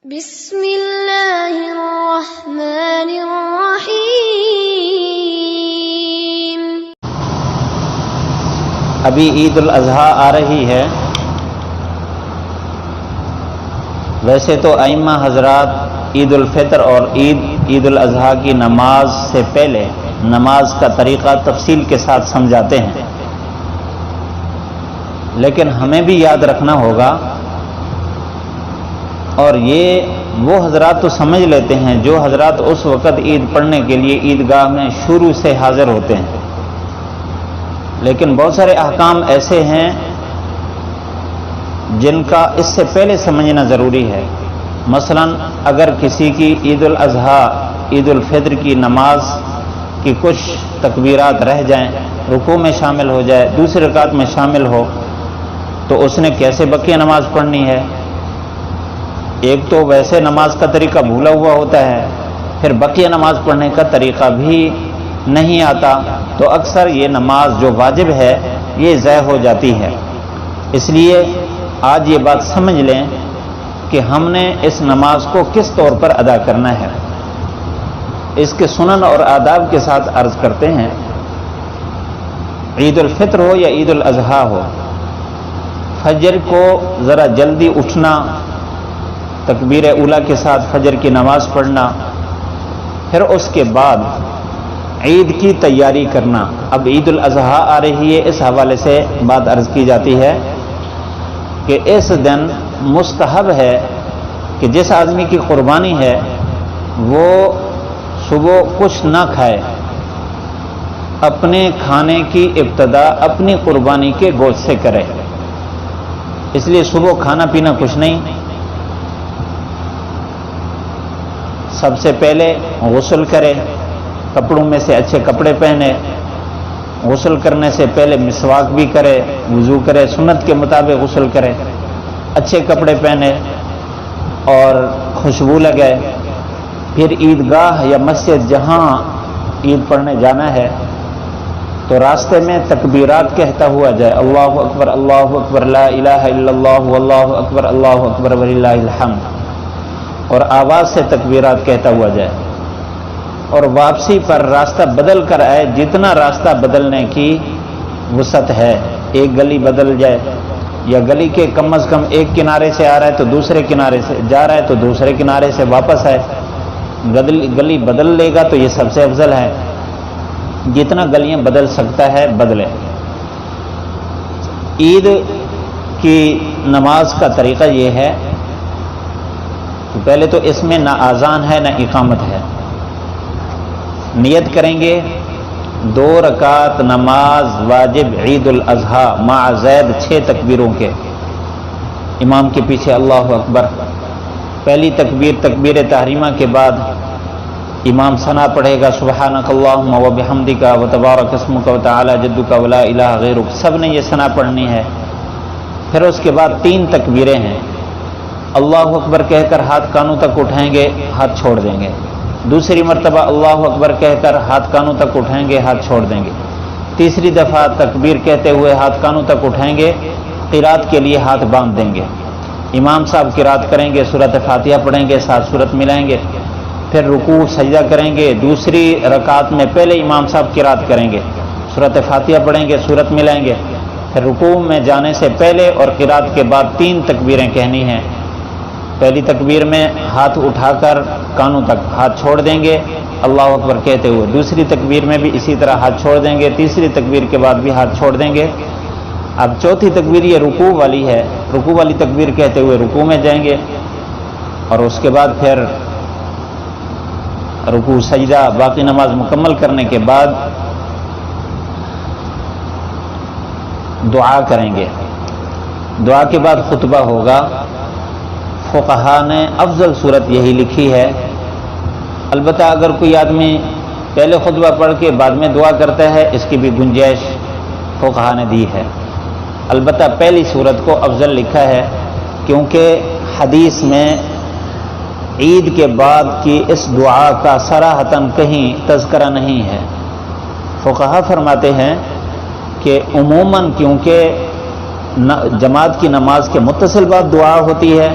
بسم اللہ الرحمن الرحیم۔ ابھی عید الاضحیٰ آ رہی ہے۔ ویسے تو ائمہ حضرات عید الفطر اور عید الاضحیٰ کی نماز سے پہلے نماز کا طریقہ تفصیل کے ساتھ سمجھاتے ہیں، لیکن ہمیں بھی یاد رکھنا ہوگا، اور یہ وہ حضرات تو سمجھ لیتے ہیں جو حضرات اس وقت عید پڑھنے کے لیے عیدگاہ میں شروع سے حاضر ہوتے ہیں، لیکن بہت سارے احکام ایسے ہیں جن کا اس سے پہلے سمجھنا ضروری ہے۔ مثلا اگر کسی کی عید الاضحیٰ عید الفطر کی نماز کی کچھ تکبیرات رہ جائیں، رکوع میں شامل ہو جائے، دوسری رکعت میں شامل ہو، تو اس نے کیسے بقیہ نماز پڑھنی ہے؟ ایک تو ویسے نماز کا طریقہ بھولا ہوا ہوتا ہے، پھر بقیہ نماز پڑھنے کا طریقہ بھی نہیں آتا، تو اکثر یہ نماز جو واجب ہے یہ ضائع ہو جاتی ہے۔ اس لیے آج یہ بات سمجھ لیں کہ ہم نے اس نماز کو کس طور پر ادا کرنا ہے۔ اس کے سنن اور آداب کے ساتھ عرض کرتے ہیں، عید الفطر ہو یا عید الاضحیٰ ہو، فجر کو ذرا جلدی اٹھنا، تکبیر اولیٰ کے ساتھ فجر کی نماز پڑھنا، پھر اس کے بعد عید کی تیاری کرنا۔ اب عید الاضحیٰ آ رہی ہے، اس حوالے سے بات عرض کی جاتی ہے کہ اس دن مستحب ہے کہ جس آدمی کی قربانی ہے وہ صبح کچھ نہ کھائے، اپنے کھانے کی ابتدا اپنی قربانی کے گوشت سے کرے۔ اس لیے صبح کھانا پینا کچھ نہیں، سب سے پہلے غسل کرے، کپڑوں میں سے اچھے کپڑے پہنے، غسل کرنے سے پہلے مسواک بھی کرے، وضو کرے، سنت کے مطابق غسل کرے، اچھے کپڑے پہنے اور خوشبو لگائے، پھر عیدگاہ یا مسجد جہاں عید پڑھنے جانا ہے تو راستے میں تکبیرات کہتا ہوا جائے، اللہ اکبر لا الہ الا اللہ واللہ اکبر وللہ الحمد، اور آواز سے تکبیرات کہتا ہوا جائے، اور واپسی پر راستہ بدل کر آئے، جتنا راستہ بدلنے کی وسعت ہے، ایک گلی بدل جائے یا گلی کے کم از کم ایک کنارے سے آ رہا ہے تو دوسرے کنارے سے جا رہا ہے تو دوسرے کنارے سے واپس آئے، گلی بدل لے گا تو یہ سب سے افضل ہے، جتنا گلیاں بدل سکتا ہے بدلے۔ عید کی نماز کا طریقہ یہ ہے کہ پہلے تو اس میں نہ اذان ہے نہ اقامت ہے۔ نیت کریں گے 2 رکعت نماز واجب عید الاضحیٰ مع زید 6 تکبیروں کے، امام کے پیچھے اللہ اکبر۔ پہلی تکبیر تکبیر تحریمہ کے بعد امام ثنا پڑھے گا، سبحانک اللہم و بحمدک و تبارک اسمک و تعالی جدک و لا الہ غیرک، سب نے یہ ثنا پڑھنی ہے۔ پھر اس کے بعد 3 تکبیریں ہیں، اللہ اکبر کہہ کر ہاتھ کانوں تک اٹھائیں گے، ہاتھ چھوڑ دیں گے، دوسری مرتبہ اللہ اکبر کہہ کر ہاتھ کانوں تک اٹھائیں گے، ہاتھ چھوڑ دیں گے، تیسری دفعہ تکبیر کہتے ہوئے ہاتھ کانوں تک اٹھائیں گے، قرات کے لیے ہاتھ باندھ دیں گے، امام صاحب قرات کریں گے، سورۃ فاتحہ پڑھیں گے، 7 سورت ملائیں گے، پھر رکوع سجدہ کریں گے، دوسری رکعت میں پہلے امام صاحب قرات کریں گے، سورۃ فاتحہ پڑھیں گے، سورت ملائیں گے، پھر رکوع میں جانے سے پہلے اور قرات کے بعد 3 تکبیریں کہنی ہیں۔ پہلی تکبیر میں ہاتھ اٹھا کر کانوں تک ہاتھ چھوڑ دیں گے اللہ اکبر کہتے ہوئے، دوسری تکبیر میں بھی اسی طرح ہاتھ چھوڑ دیں گے، تیسری تکبیر کے بعد بھی ہاتھ چھوڑ دیں گے۔ اب چوتھی تکبیر یہ رکوع والی ہے، رکوع والی تکبیر کہتے ہوئے رکوع میں جائیں گے، اور اس کے بعد پھر رکوع سجدہ باقی نماز مکمل کرنے کے بعد دعا کریں گے، دعا کے بعد خطبہ ہوگا۔ فقہا نے افضل صورت یہی لکھی ہے، البتہ اگر کوئی آدمی پہلے خطبہ پڑھ کے بعد میں دعا کرتا ہے اس کی بھی گنجائش فقہا نے دی ہے، البتہ پہلی صورت کو افضل لکھا ہے، کیونکہ حدیث میں عید کے بعد کی اس دعا کا صراحتاً کہیں تذکرہ نہیں ہے۔ فقہا فرماتے ہیں کہ عموماً کیونکہ جماعت کی نماز کے متصل بعد دعا ہوتی ہے،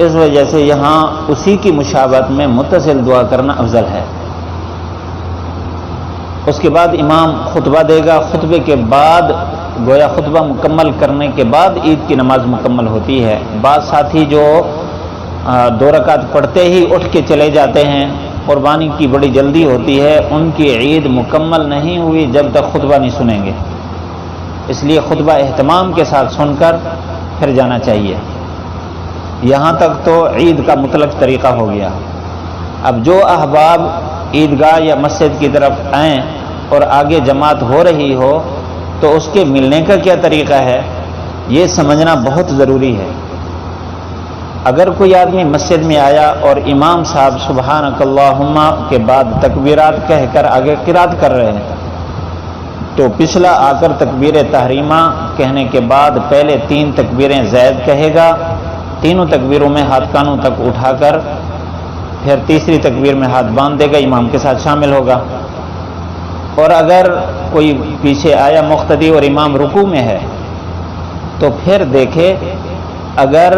اس وجہ سے یہاں اسی کی مشابہت میں متصل دعا کرنا افضل ہے۔ اس کے بعد امام خطبہ دے گا، خطبے کے بعد گویا خطبہ مکمل کرنے کے بعد عید کی نماز مکمل ہوتی ہے۔ بعض ساتھی جو 2 رکعت پڑھتے ہی اٹھ کے چلے جاتے ہیں، قربانی کی بڑی جلدی ہوتی ہے، ان کی عید مکمل نہیں ہوئی جب تک خطبہ نہیں سنیں گے، اس لیے خطبہ اہتمام کے ساتھ سن کر پھر جانا چاہیے۔ یہاں تک تو عید کا مطلق طریقہ ہو گیا۔ اب جو احباب عیدگاہ یا مسجد کی طرف آئیں اور آگے جماعت ہو رہی ہو تو اس کے ملنے کا کیا طریقہ ہے، یہ سمجھنا بہت ضروری ہے۔ اگر کوئی آدمی مسجد میں آیا اور امام صاحب سبحانک اللہم کے بعد تکبیرات کہہ کر آگے قرات کر رہے ہیں تو پچھلا آ کر تکبیر تحریمہ کہنے کے بعد پہلے 3 تکبیریں زائد کہے گا، تینوں تکبیروں میں ہاتھ کانوں تک اٹھا کر پھر تیسری تکبیر میں ہاتھ باندھ دے گا، امام کے ساتھ شامل ہوگا۔ اور اگر کوئی پیچھے آیا مقتدی اور امام رکوع میں ہے تو پھر دیکھے، اگر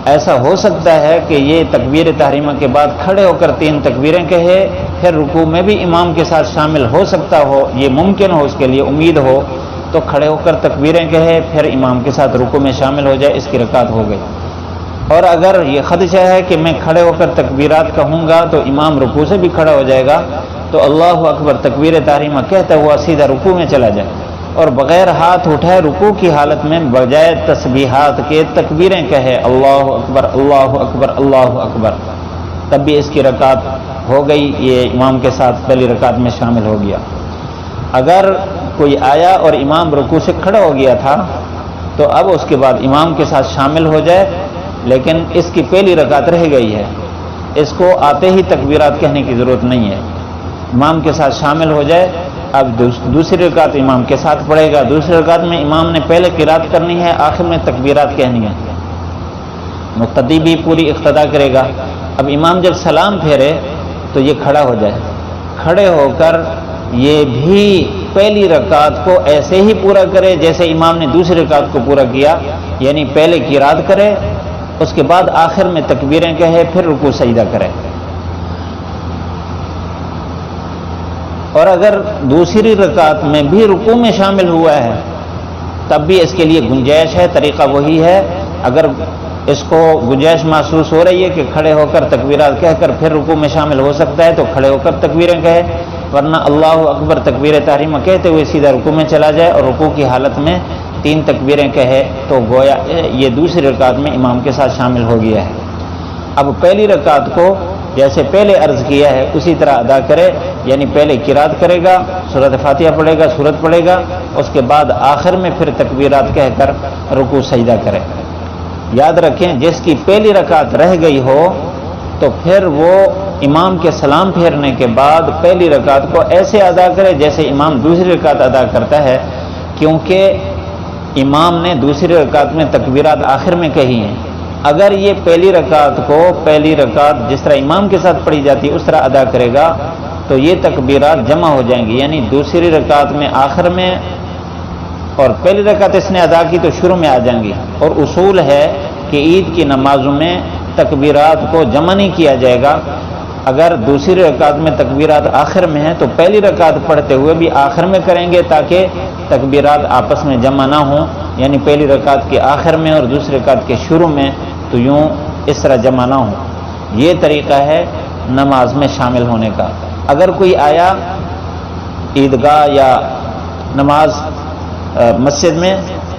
ایسا ہو سکتا ہے کہ یہ تکبیر تحریمہ کے بعد کھڑے ہو کر 3 تکبیریں کہے، پھر رکوع میں بھی امام کے ساتھ شامل ہو سکتا ہو، یہ ممکن ہو، اس کے لیے امید ہو، تو کھڑے ہو کر تکبیریں کہے پھر امام کے ساتھ رکوع میں شامل ہو جائے، اس کی رکعت ہو گئی۔ اور اگر یہ خدشہ ہے کہ میں کھڑے ہو کر تکبیرات کہوں گا تو امام رکوع سے بھی کھڑا ہو جائے گا تو اللہ اکبر تکبیر تحریمہ کہتا ہوا سیدھا رکوع میں چلا جائے اور بغیر ہاتھ اٹھائے رکوع کی حالت میں بجائے تسبیحات کے تکبیریں کہے، اللہ اکبر اللہ اکبر اللہ اکبر، تب بھی اس کی رکعت ہو گئی، یہ امام کے ساتھ پہلی رکعت میں شامل ہو گیا۔ اگر کوئی آیا اور امام رکوع سے کھڑا ہو گیا تھا تو اب اس کے بعد امام کے ساتھ شامل ہو جائے، لیکن اس کی پہلی رکعت رہ گئی ہے، اس کو آتے ہی تکبیرات کہنے کی ضرورت نہیں ہے، امام کے ساتھ شامل ہو جائے۔ اب دوسری رکعت امام کے ساتھ پڑھے گا، دوسری رکعت میں امام نے پہلے قرات کرنی ہے، آخر میں تکبیرات کہنی ہے، مقتدی بھی پوری اقتدا کرے گا۔ اب امام جب سلام پھیرے تو یہ کھڑا ہو جائے، کھڑے ہو کر یہ بھی پہلی رکعت کو ایسے ہی پورا کرے جیسے امام نے دوسری رکعت کو پورا کیا، یعنی پہلے قرات کرے، اس کے بعد آخر میں تکبیریں کہے، پھر رکوع سجدہ کرے۔ اور اگر دوسری رکعت میں بھی رکوع میں شامل ہوا ہے تب بھی اس کے لیے گنجائش ہے، طریقہ وہی ہے۔ اگر اس کو گنجائش محسوس ہو رہی ہے کہ کھڑے ہو کر تکبیرات کہہ کر پھر رکوع میں شامل ہو سکتا ہے تو کھڑے ہو کر تکبیریں کہے، ورنہ اللہ اکبر تکبیر تحریمہ کہتے ہوئے سیدھا رکوع میں چلا جائے اور رکوع کی حالت میں 3 تکبیریں کہے تو گویا یہ دوسری رکعت میں امام کے ساتھ شامل ہو گیا ہے۔ اب پہلی رکعت کو جیسے پہلے عرض کیا ہے اسی طرح ادا کرے، یعنی پہلے قرات کرے گا، سورۃ فاتحہ پڑھے گا، سورت پڑھے گا، اس کے بعد آخر میں پھر تکبیرات کہہ کر رکوع سجدہ کرے۔ یاد رکھیں جس کی پہلی رکعت رہ گئی ہو تو پھر وہ امام کے سلام پھیرنے کے بعد پہلی رکعت کو ایسے ادا کرے جیسے امام دوسری رکعت ادا کرتا ہے، کیونکہ امام نے دوسری رکعت میں تکبیرات آخر میں کہی ہیں۔ اگر یہ پہلی رکعت جس طرح امام کے ساتھ پڑھی جاتی ہے اس طرح ادا کرے گا تو یہ تکبیرات جمع ہو جائیں گی، یعنی دوسری رکعت میں آخر میں اور پہلی رکعت اس نے ادا کی تو شروع میں آ جائیں گی۔ اور اصول ہے کہ عید کی نمازوں میں تکبیرات کو جمع نہیں کیا جائے گا، اگر دوسری رکعت میں تکبیرات آخر میں ہیں تو پہلی رکعت پڑھتے ہوئے بھی آخر میں کریں گے تاکہ تکبیرات آپس میں جمع نہ ہوں، یعنی پہلی رکعت کے آخر میں اور دوسری رکعت کے شروع میں، تو یوں اس طرح جمع نہ ہوں۔ یہ طریقہ ہے نماز میں شامل ہونے کا۔ اگر کوئی آیا عیدگاہ یا نماز مسجد میں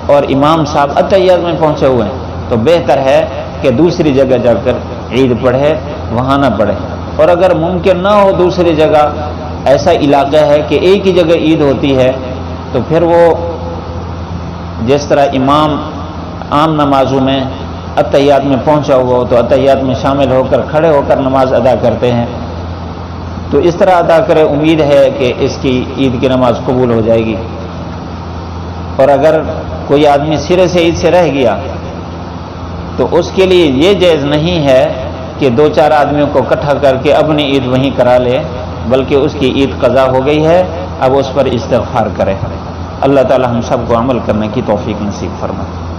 اور امام صاحب اتحیات میں پہنچے ہوئے ہیں تو بہتر ہے کہ دوسری جگہ جا کر عید پڑھے، وہاں نہ پڑھے۔ اور اگر ممکن نہ ہو دوسری جگہ، ایسا علاقہ ہے کہ ایک ہی جگہ عید ہوتی ہے، تو پھر وہ جس طرح امام عام نمازوں میں اتحیات میں پہنچا ہوا ہو تو اتحیات میں شامل ہو کر کھڑے ہو کر نماز ادا کرتے ہیں، تو اس طرح ادا کرے، امید ہے کہ اس کی عید کی نماز قبول ہو جائے گی۔ اور اگر کوئی آدمی سرے سے عید سے رہ گیا تو اس کے لیے یہ جائز نہیں ہے کہ 2-4 آدمیوں کو اکٹھا کر کے اپنی عید وہیں کرا لے، بلکہ اس کی عید قضا ہو گئی ہے، اب اس پر استغفار کرے۔ اللہ تعالی ہم سب کو عمل کرنے کی توفیق نصیب فرمائے۔